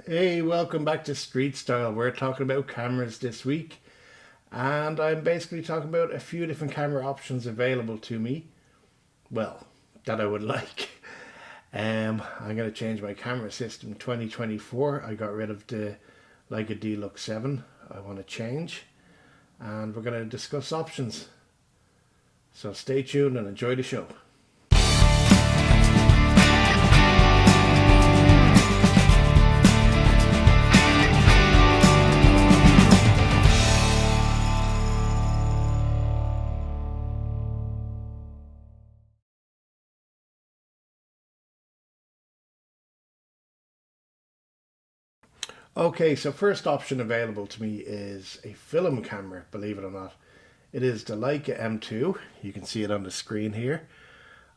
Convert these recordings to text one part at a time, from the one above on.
Hey, welcome back to Street Style. We're talking about cameras this week, and I'm basically talking about a few different camera options available to me. Well, that I would like. I'm going to change my camera system 2024. I got rid of the Leica Deluxe 7. I want to change, and we're going to discuss options. So stay tuned and enjoy the show. Okay, so first option available to me is a film camera, believe it or not. It is the Leica M2. You can see it on the screen here.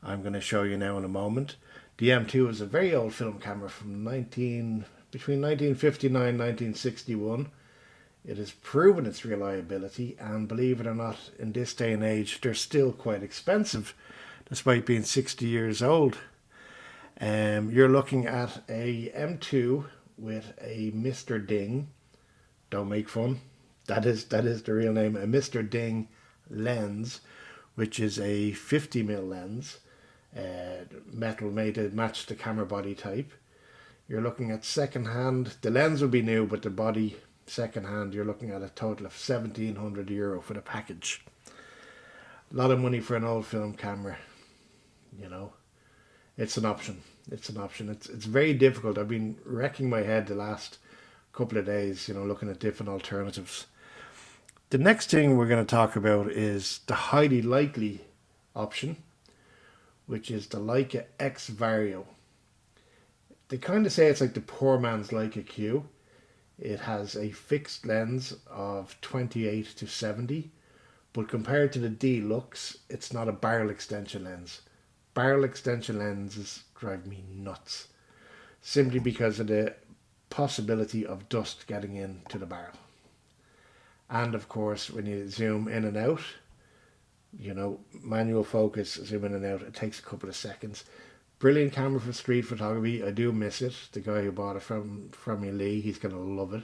I'm going to show you now in a moment. The M2 is a very old film camera from between 1959 and 1961. It has proven its reliability, and believe it or not, in this day and age, they're still quite expensive, despite being 60 years old. You're looking at a M2 with a Mr. Ding. Don't make fun. That is the real name. A Mr. Ding lens, which is a 50mm lens, metal made to match the camera body type. You're looking at second hand. The lens will be new, but the body second hand. You're looking at a total of €1,700 for the package. A lot of money for an old film camera, you know. It's an option. It's an option. It's very difficult. I've been wrecking my head the last couple of days, looking at different alternatives. The next thing we're going to talk about is the highly likely option, which is the Leica X Vario. They kind of say it's like the poor man's Leica Q. It has a fixed lens of 28 to 70, but compared to the Deluxe, it's not a barrel extension lens. Barrel extension lenses drive me nuts, simply because of the possibility of dust getting into the barrel. And of course, when you zoom in and out, manual focus, zoom in and out, it takes a couple of seconds. Brilliant camera for street photography. I do miss it. The guy who bought it from me, Lee, he's going to love it.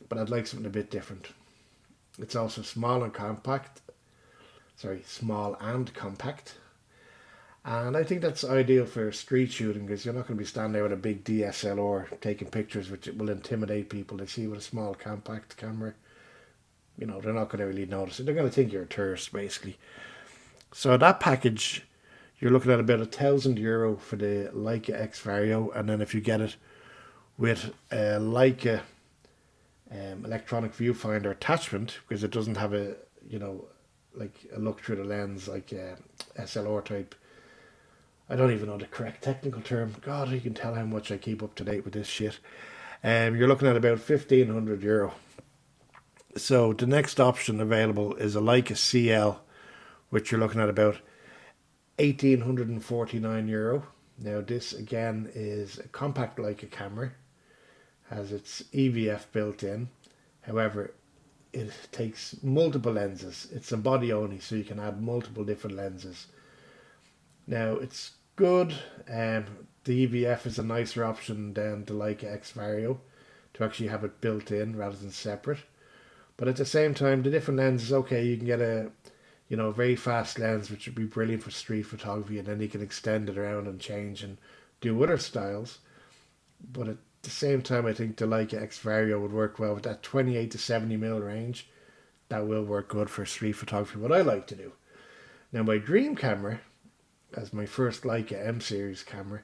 But I'd like something a bit different. It's also small and compact. Sorry, small and compact. And I think that's ideal for street shooting because you're not going to be standing there with a big DSLR taking pictures, which will intimidate people. They see with a small compact camera, they're not going to really notice it. They're going to think you're a tourist, basically. So that package, you're looking at about €1,000 for the Leica X Vario, and then if you get it with a Leica electronic viewfinder attachment, because it doesn't have like a look through the lens like SLR type. I don't even know the correct technical term. God, you can tell how much I keep up to date with this shit. You're looking at about €1,500. So the next option available is a Leica CL, which you're looking at about €1,849. Now this again is a compact Leica camera, has its EVF built in. However, it takes multiple lenses. It's a body only, so you can add multiple different lenses. Now it's good. The EVF is a nicer option than the Leica X Vario to actually have it built in rather than separate. But at the same time, the different lenses, okay, you can get a very fast lens, which would be brilliant for street photography, and then you can extend it around and change and do other styles. But at the same time, I think the Leica X Vario would work well with that 28 to 70mm range. That will work good for street photography, what I like to do. Now my dream camera, as my first Leica M series camera,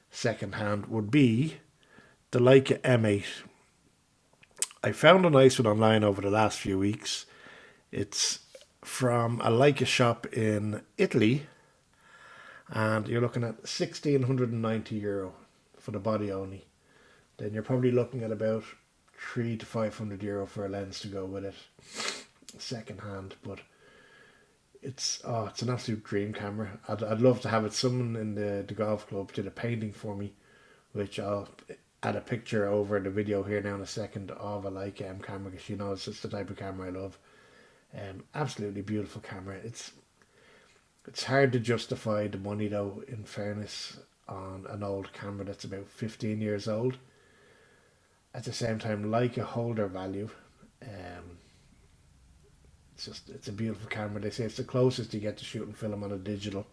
second hand, would be the Leica M8. I found a nice one online over the last few weeks. It's from a Leica shop in Italy, and you're looking at €1,690 for the body only. Then you're probably looking at about €300 to €500 for a lens to go with it, second hand. But it's an absolute dream camera. I'd love to have it. Someone in the golf club did a painting for me, which I'll add a picture over the video here now in a second of a Leica M camera, because it's the type of camera I love. Absolutely beautiful camera. It's hard to justify the money though, in fairness, on an old camera that's about 15 years old. at the same time, Leica hold their value. Um, it's a beautiful camera. They say it's the closest you get to shooting film on a digital.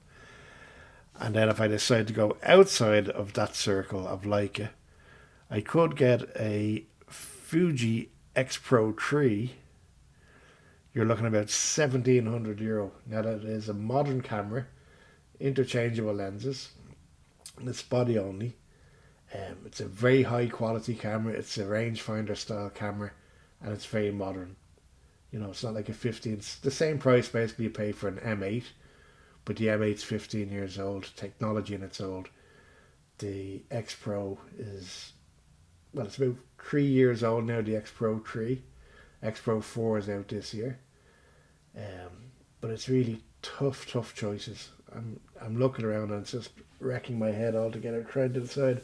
And then if I decide to go outside of that circle of Leica, I could get a Fuji X Pro 3. You're looking about €1,700. Now that is a modern camera, interchangeable lenses, and it's body only. It's a very high quality camera. It's a rangefinder style camera, and it's very modern. You know, it's not like a 15. It's the same price basically you pay for an M8, but the M8's 15 years old. Technology in it's old. The X Pro is, well, it's about 3 years old now. The X Pro 3, X Pro 4 is out this year. But it's really tough choices. I'm looking around and it's just wrecking my head altogether trying to decide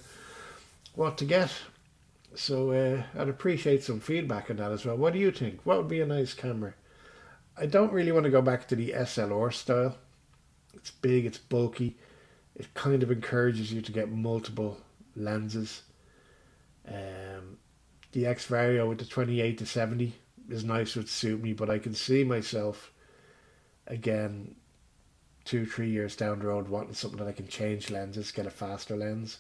what to get. So I'd appreciate some feedback on that as well. What do you think? What would be a nice camera? I don't really want to go back to the SLR style. It's big, it's bulky. It kind of encourages you to get multiple lenses. The X Vario with the 28-70 is nice, would suit me, but I can see myself again 2-3 years down the road wanting something that I can change lenses, get a faster lens.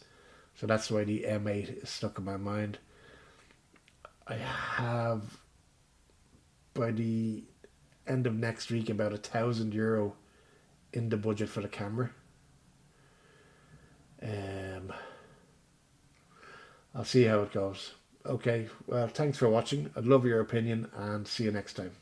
So that's why the M8 is stuck in my mind. I have, by the end of next week, about €1,000 in the budget for the camera. I'll see how it goes. Okay, well, thanks for watching. I'd love your opinion and see you next time.